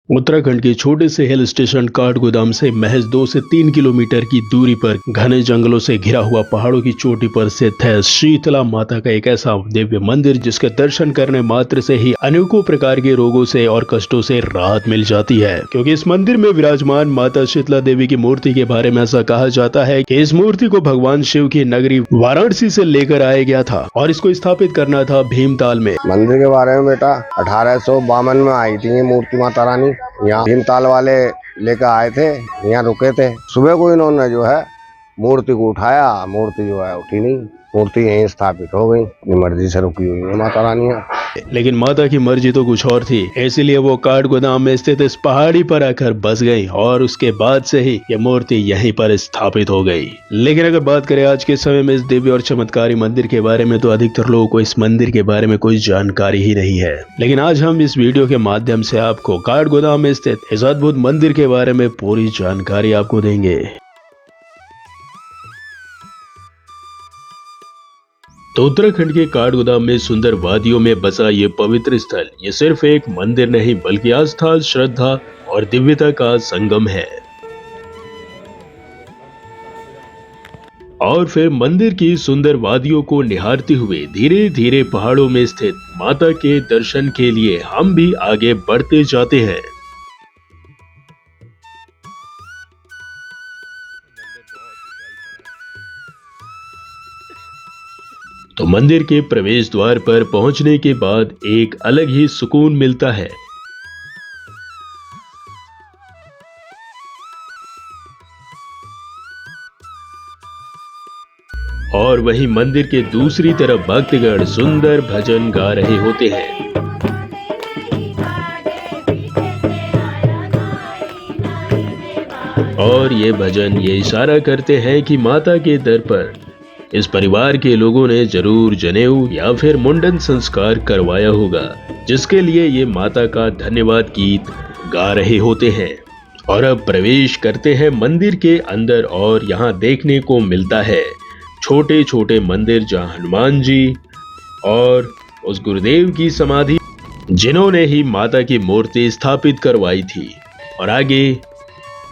उत्तराखंड के छोटे से हिल स्टेशन काठगोदाम से महज 2 से 3 किलोमीटर की दूरी पर घने जंगलों से घिरा हुआ पहाड़ों की चोटी पर स्थित है शीतला माता का एक ऐसा दिव्य मंदिर जिसके दर्शन करने मात्र से ही अनेकों प्रकार के रोगों से और कष्टों से राहत मिल जाती है। क्योंकि इस मंदिर में विराजमान माता शीतला देवी की मूर्ति के बारे में ऐसा कहा जाता है कि इस मूर्ति को भगवान शिव की नगरी वाराणसी से लेकर आया गया था और इसको स्थापित करना था भीमताल में। मंदिर के बारे में बेटा 1852 में आई थी ये मूर्ति माता रानी। यहाँ भीमताल वाले लेकर आए थे, यहाँ रुके थे। सुबह को इन्होंने जो है मूर्ति को उठाया, मूर्ति जो है उठी नहीं, मूर्ति यहीं स्थापित हो गई। अपनी मर्जी से रुकी हुई है माता रानी। लेकिन माता की मर्जी तो कुछ और थी, इसीलिए वो काठगोदाम में स्थित इस पहाड़ी पर आकर बस गई और उसके बाद से ही ये मूर्ति यहीं पर स्थापित हो गई। लेकिन अगर बात करें आज के समय में इस दिव्य और चमत्कारी मंदिर के बारे में, तो अधिकतर लोगों को इस मंदिर के बारे में कोई जानकारी ही नहीं है। लेकिन आज हम इस वीडियो के माध्यम से आपको काठगोदाम में स्थित इस अद्भुत मंदिर के बारे में पूरी जानकारी आपको देंगे। तो उत्तराखंड के काठगोदाम में सुंदर वादियों में बसा ये पवित्र स्थल ये सिर्फ एक मंदिर नहीं बल्कि आस्था, श्रद्धा और दिव्यता का संगम है। और फिर मंदिर की सुंदर वादियों को निहारते हुए धीरे धीरे पहाड़ों में स्थित माता के दर्शन के लिए हम भी आगे बढ़ते जाते हैं। तो मंदिर के प्रवेश द्वार पर पहुंचने के बाद एक अलग ही सुकून मिलता है। और वहीं मंदिर के दूसरी तरफ भक्तगण सुंदर भजन गा रहे होते हैं। और ये भजन ये इशारा करते हैं कि माता के दर पर इस परिवार के लोगों ने जरूर जनेऊ या फिर मुंडन संस्कार करवाया होगा, जिसके लिए ये माता का धन्यवाद गीत गा रहे होते हैं। और अब प्रवेश करते हैं मंदिर के अंदर और यहाँ देखने को मिलता है छोटे छोटे मंदिर जहाँ हनुमान जी और उस गुरुदेव की समाधि जिन्होंने ही माता की मूर्ति स्थापित करवाई थी, और आगे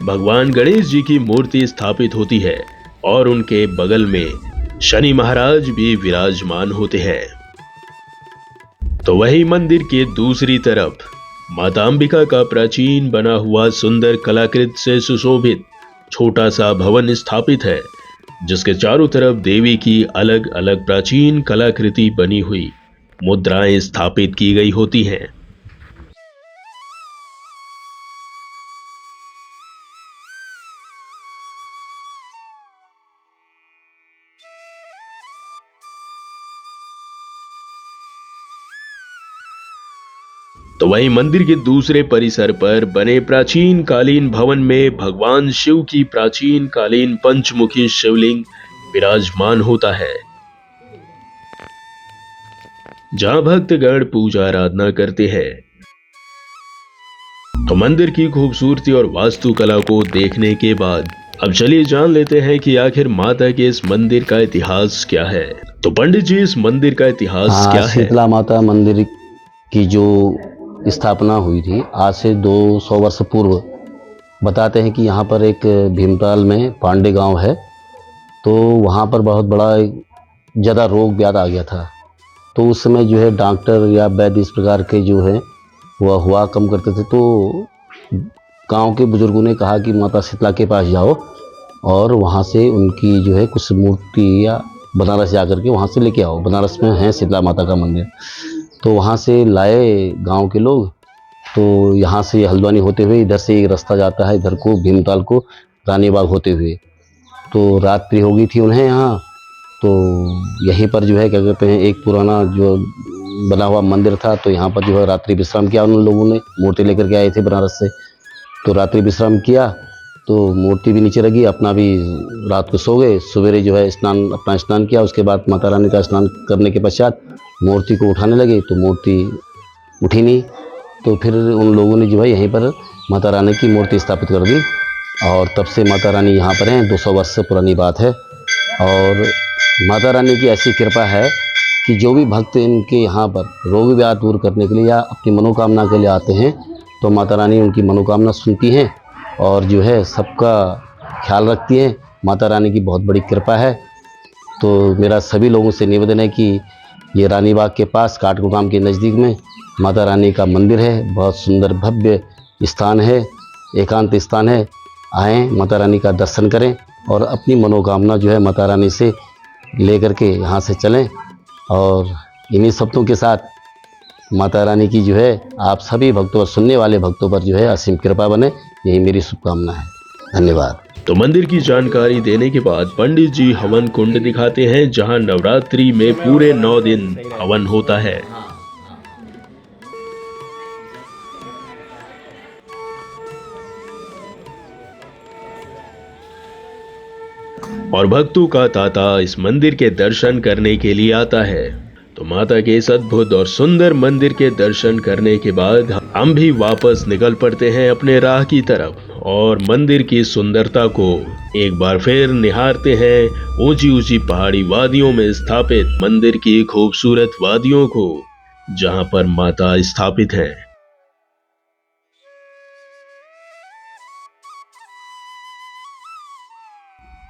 भगवान गणेश जी की मूर्ति स्थापित होती है और उनके बगल में शनि महाराज भी विराजमान होते हैं। तो वही मंदिर के दूसरी तरफ माता अंबिका का प्राचीन बना हुआ सुंदर कलाकृति से सुशोभित छोटा सा भवन स्थापित है, जिसके चारों तरफ देवी की अलग अलग प्राचीन कलाकृति बनी हुई मुद्राएं स्थापित की गई होती हैं। तो वहीं मंदिर के दूसरे परिसर पर बने प्राचीन कालीन भवन में भगवान शिव की प्राचीन कालीन पंचमुखी शिवलिंग विराजमान होता है, जहां भक्तगण पूजा आराधना करते हैं। तो मंदिर की खूबसूरती और वास्तुकला को देखने के बाद अब चलिए जान लेते हैं कि आखिर माता के इस मंदिर का इतिहास क्या है। तो पंडित जी, इस मंदिर का इतिहास क्या है? शीतला माता मंदिर की जो स्थापना हुई थी आज से 200 वर्ष पूर्व, बताते हैं कि यहाँ पर एक भीमताल में पांडे गांव है, तो वहाँ पर बहुत बड़ा ज़्यादा रोग व्याध आ गया था। तो उस समय जो है डॉक्टर या वैद्य इस प्रकार के जो है वह हुआ कम करते थे। तो गांव के बुजुर्गों ने कहा कि माता शीतला के पास जाओ और वहाँ से उनकी जो है कुछ मूर्ति या बनारस जा कर के वहाँ से लेके आओ। बनारस में है शीतला माता का मंदिर। तो वहाँ से लाए गांव के लोग। तो यहाँ से हल्द्वानी होते हुए इधर से एक रास्ता जाता है इधर को भीमताल को, रानी बाग होते हुए। तो रात्रि हो गई थी उन्हें यहाँ। तो यहीं पर जो है क्या कहते हैं एक पुराना जो बना हुआ मंदिर था, तो यहाँ पर जो है रात्रि विश्राम किया उन लोगों ने। मूर्ति लेकर के आए थे बनारस से, तो रात्रि विश्राम किया। तो मूर्ति भी नीचे रखी, अपना भी रात को सो गए। सवेरे जो है अपना स्नान किया। उसके बाद माता रानी का स्नान करने के पश्चात मूर्ति को उठाने लगे तो मूर्ति उठी नहीं। तो फिर उन लोगों ने जो है यहीं पर माता रानी की मूर्ति स्थापित कर दी और तब से माता रानी यहाँ पर हैं। 200 वर्ष से पुरानी बात है। और माता रानी की ऐसी कृपा है कि जो भी भक्त इनके यहाँ पर रोग व्याध दूर करने के लिए या अपनी मनोकामना के लिए आते हैं, तो माता रानी उनकी मनोकामना सुनती हैं और जो है सबका ख्याल रखती हैं। माता रानी की बहुत बड़ी कृपा है। तो मेरा सभी लोगों से निवेदन है कि ये रानी बाग के पास काठगोदाम के नज़दीक में माता रानी का मंदिर है। बहुत सुंदर भव्य स्थान है, एकांत स्थान है। आएँ, माता रानी का दर्शन करें और अपनी मनोकामना जो है माता रानी से लेकर के यहाँ से चलें। और इन्हीं शब्दों के साथ माता रानी की जो है आप सभी भक्तों और सुनने वाले भक्तों पर जो है असीम कृपा बने, यही मेरी शुभकामना है। धन्यवाद। तो मंदिर की जानकारी देने के बाद पंडित जी हवन कुंड दिखाते हैं, जहां नवरात्रि में पूरे 9 दिन हवन होता है। और भक्तों का तांता इस मंदिर के दर्शन करने के लिए आता है। तो माता के इस अद्भुत और सुंदर मंदिर के दर्शन करने के बाद हम भी वापस निकल पड़ते हैं अपने राह की तरफ और मंदिर की सुंदरता को एक बार फिर निहारते हैं। ऊंची ऊंची पहाड़ी वादियों में स्थापित मंदिर की खूबसूरत वादियों को, जहां पर माता स्थापित है।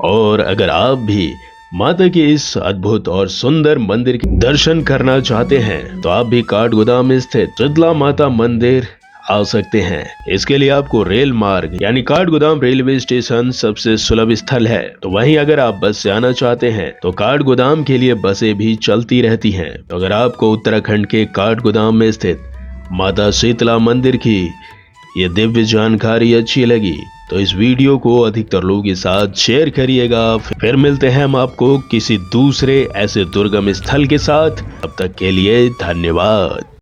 और अगर आप भी माता के इस अद्भुत और सुंदर मंदिर के दर्शन करना चाहते हैं तो आप भी काठगोदाम स्थित शीतला माता मंदिर आ सकते हैं। इसके लिए आपको रेल मार्ग यानी काठगोदाम रेलवे स्टेशन सबसे सुलभ स्थल है। तो वहीं अगर आप बस से आना चाहते हैं तो काठगोदाम के लिए बसें भी चलती रहती हैं। तो अगर आपको उत्तराखंड के काठगोदाम में स्थित माता शीतला मंदिर की ये दिव्य जानकारी अच्छी लगी तो इस वीडियो को अधिकतर लोगों के साथ शेयर करिएगा। फिर मिलते हैं हम आपको किसी दूसरे ऐसे दुर्गम स्थल के साथ। अब तक के लिए धन्यवाद।